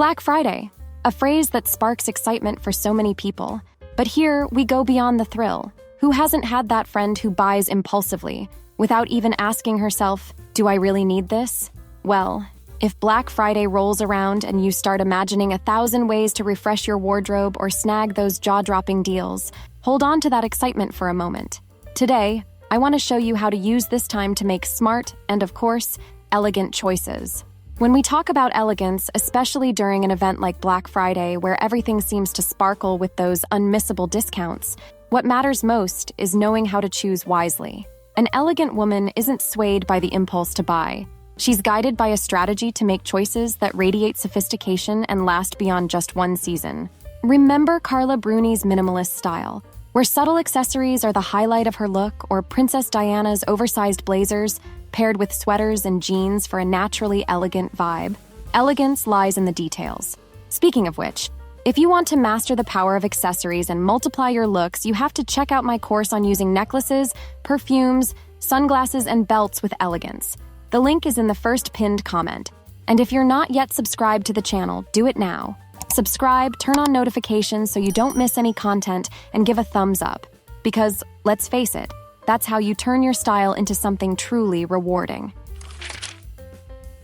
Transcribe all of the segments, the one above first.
Black Friday, a phrase that sparks excitement for so many people. But here, we go beyond the thrill. Who hasn't had that friend who buys impulsively, without even asking herself, do I really need this? Well, if Black Friday rolls around and you start imagining 1,000 ways to refresh your wardrobe or snag those jaw-dropping deals, hold on to that excitement for a moment. Today, I want to show you how to use this time to make smart and, of course, elegant choices. When we talk about elegance, especially during an event like Black Friday where everything seems to sparkle with those unmissable discounts, what matters most is knowing how to choose wisely. An elegant woman isn't swayed by the impulse to buy. She's guided by a strategy to make choices that radiate sophistication and last beyond just one season. Remember Carla Bruni's minimalist style, where subtle accessories are the highlight of her look, or Princess Diana's oversized blazers paired with sweaters and jeans for a naturally elegant vibe. Elegance lies in the details. Speaking of which, if you want to master the power of accessories and multiply your looks, you have to check out my course on using necklaces, perfumes, sunglasses, and belts with elegance. The link is in the first pinned comment. And if you're not yet subscribed to the channel, do it now. Subscribe, turn on notifications so you don't miss any content, and give a thumbs up. Because, let's face it, that's how you turn your style into something truly rewarding.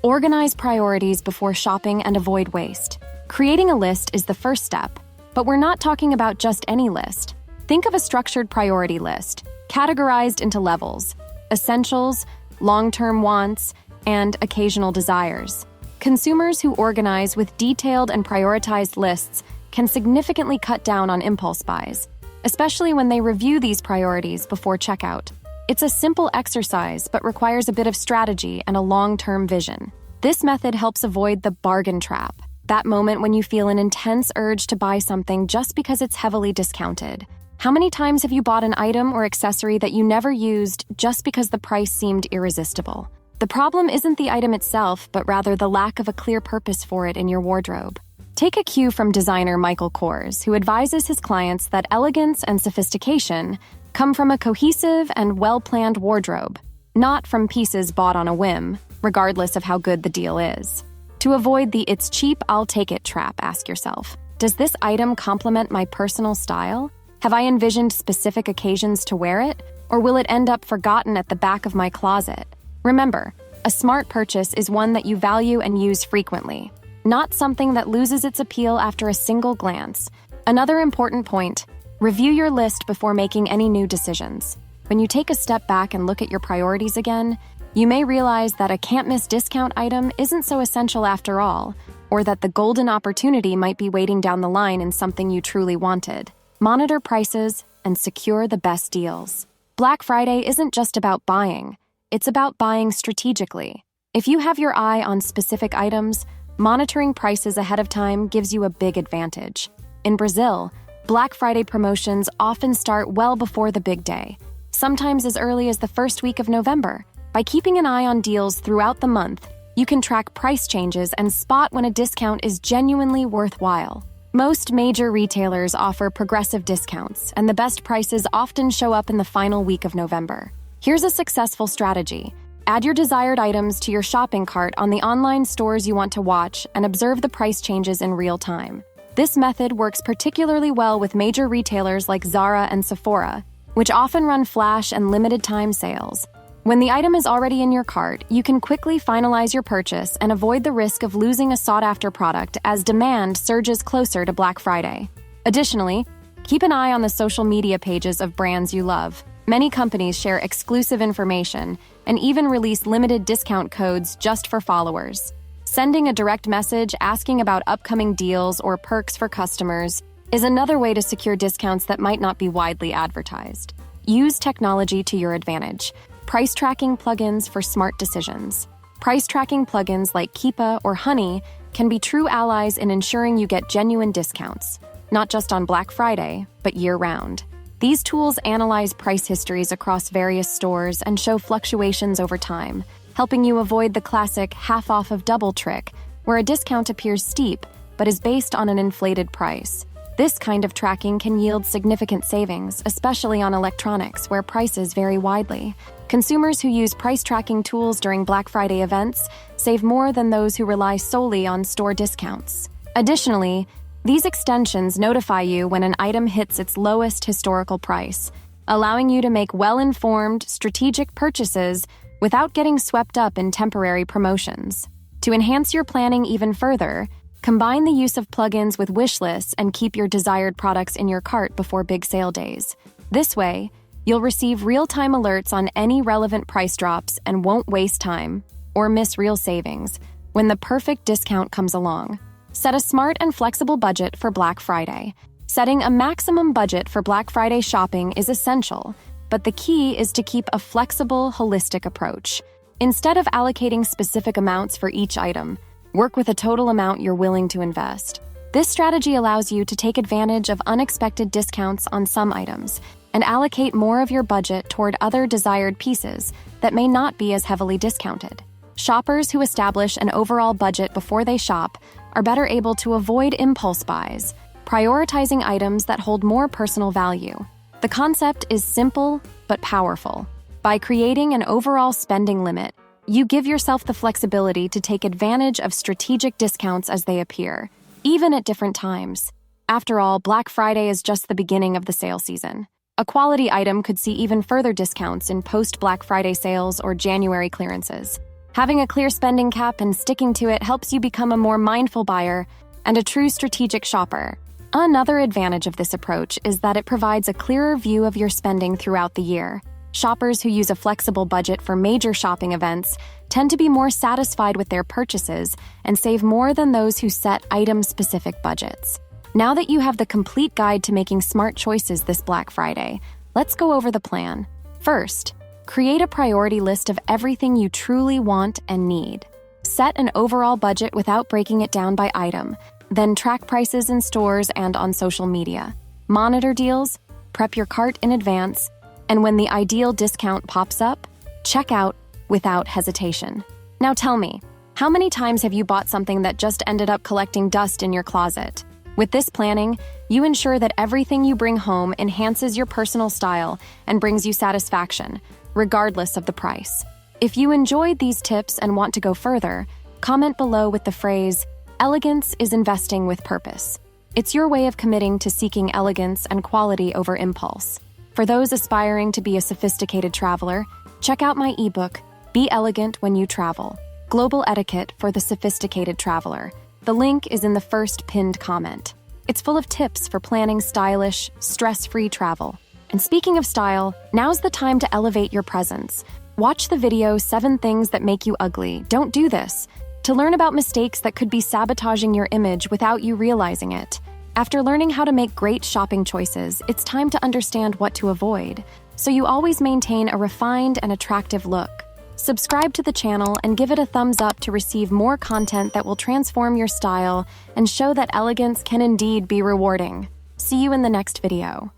Organize priorities before shopping and avoid waste. Creating a list is the first step, but we're not talking about just any list. Think of a structured priority list, categorized into levels: essentials, long-term wants, and occasional desires. Consumers who organize with detailed and prioritized lists can significantly cut down on impulse buys, especially when they review these priorities before checkout. It's a simple exercise, but requires a bit of strategy and a long-term vision. This method helps avoid the bargain trap, that moment when you feel an intense urge to buy something just because it's heavily discounted. How many times have you bought an item or accessory that you never used just because the price seemed irresistible? The problem isn't the item itself, but rather the lack of a clear purpose for it in your wardrobe. Take a cue from designer Michael Kors, who advises his clients that elegance and sophistication come from a cohesive and well-planned wardrobe, not from pieces bought on a whim, regardless of how good the deal is. To avoid the "it's cheap, I'll take it" trap, ask yourself, does this item complement my personal style? Have I envisioned specific occasions to wear it, or will it end up forgotten at the back of my closet? Remember, a smart purchase is one that you value and use frequently, not something that loses its appeal after a single glance. Another important point: review your list before making any new decisions. When you take a step back and look at your priorities again, you may realize that a can't-miss discount item isn't so essential after all, or that the golden opportunity might be waiting down the line in something you truly wanted. Monitor prices and secure the best deals. Black Friday isn't just about buying. It's about buying strategically. If you have your eye on specific items, monitoring prices ahead of time gives you a big advantage. In Brazil, Black Friday promotions often start well before the big day, sometimes as early as the first week of November. By keeping an eye on deals throughout the month, you can track price changes and spot when a discount is genuinely worthwhile. Most major retailers offer progressive discounts, and the best prices often show up in the final week of November. Here's a successful strategy. Add your desired items to your shopping cart on the online stores you want to watch and observe the price changes in real time. This method works particularly well with major retailers like Zara and Sephora, which often run flash and limited-time sales. When the item is already in your cart, you can quickly finalize your purchase and avoid the risk of losing a sought-after product as demand surges closer to Black Friday. Additionally, keep an eye on the social media pages of brands you love. Many companies share exclusive information and even release limited discount codes just for followers. Sending a direct message asking about upcoming deals or perks for customers is another way to secure discounts that might not be widely advertised. Use technology to your advantage. Price tracking plugins for smart decisions. Price tracking plugins like Keepa or Honey can be true allies in ensuring you get genuine discounts, not just on Black Friday, but year-round. These tools analyze price histories across various stores and show fluctuations over time, helping you avoid the classic half off of double trick, where a discount appears steep but is based on an inflated price. This kind of tracking can yield significant savings, especially on electronics, where prices vary widely. Consumers who use price tracking tools during Black Friday events save more than those who rely solely on store discounts. Additionally, these extensions notify you when an item hits its lowest historical price, allowing you to make well-informed, strategic purchases without getting swept up in temporary promotions. To enhance your planning even further, combine the use of plugins with wish lists and keep your desired products in your cart before big sale days. This way, you'll receive real-time alerts on any relevant price drops and won't waste time or miss real savings when the perfect discount comes along. Set a smart and flexible budget for Black Friday. Setting a maximum budget for Black Friday shopping is essential, but the key is to keep a flexible, holistic approach. Instead of allocating specific amounts for each item, work with a total amount you're willing to invest. This strategy allows you to take advantage of unexpected discounts on some items and allocate more of your budget toward other desired pieces that may not be as heavily discounted. Shoppers who establish an overall budget before they shop are better able to avoid impulse buys, prioritizing items that hold more personal value. The concept is simple but powerful. By creating an overall spending limit, you give yourself the flexibility to take advantage of strategic discounts as they appear, even at different times. After all, Black Friday is just the beginning of the sale season. A quality item could see even further discounts in post-Black Friday sales or January clearances. Having a clear spending cap and sticking to it helps you become a more mindful buyer and a true strategic shopper. Another advantage of this approach is that it provides a clearer view of your spending throughout the year. Shoppers who use a flexible budget for major shopping events tend to be more satisfied with their purchases and save more than those who set item-specific budgets. Now that you have the complete guide to making smart choices this Black Friday, let's go over the plan. First, create a priority list of everything you truly want and need. Set an overall budget without breaking it down by item, then track prices in stores and on social media. Monitor deals, prep your cart in advance, and when the ideal discount pops up, check out without hesitation. Now tell me, how many times have you bought something that just ended up collecting dust in your closet? With this planning, you ensure that everything you bring home enhances your personal style and brings you satisfaction, regardless of the price. If you enjoyed these tips and want to go further, comment below with the phrase, "Elegance is investing with purpose." It's your way of committing to seeking elegance and quality over impulse. For those aspiring to be a sophisticated traveler, check out my ebook, Be Elegant When You Travel, Global Etiquette for the Sophisticated Traveler. The link is in the first pinned comment. It's full of tips for planning stylish, stress-free travel. And speaking of style, now's the time to elevate your presence. Watch the video 7 Things That Make You Ugly. Don't do this. To learn about mistakes that could be sabotaging your image without you realizing it. After learning how to make great shopping choices, it's time to understand what to avoid, so you always maintain a refined and attractive look. Subscribe to the channel and give it a thumbs up to receive more content that will transform your style and show that elegance can indeed be rewarding. See you in the next video.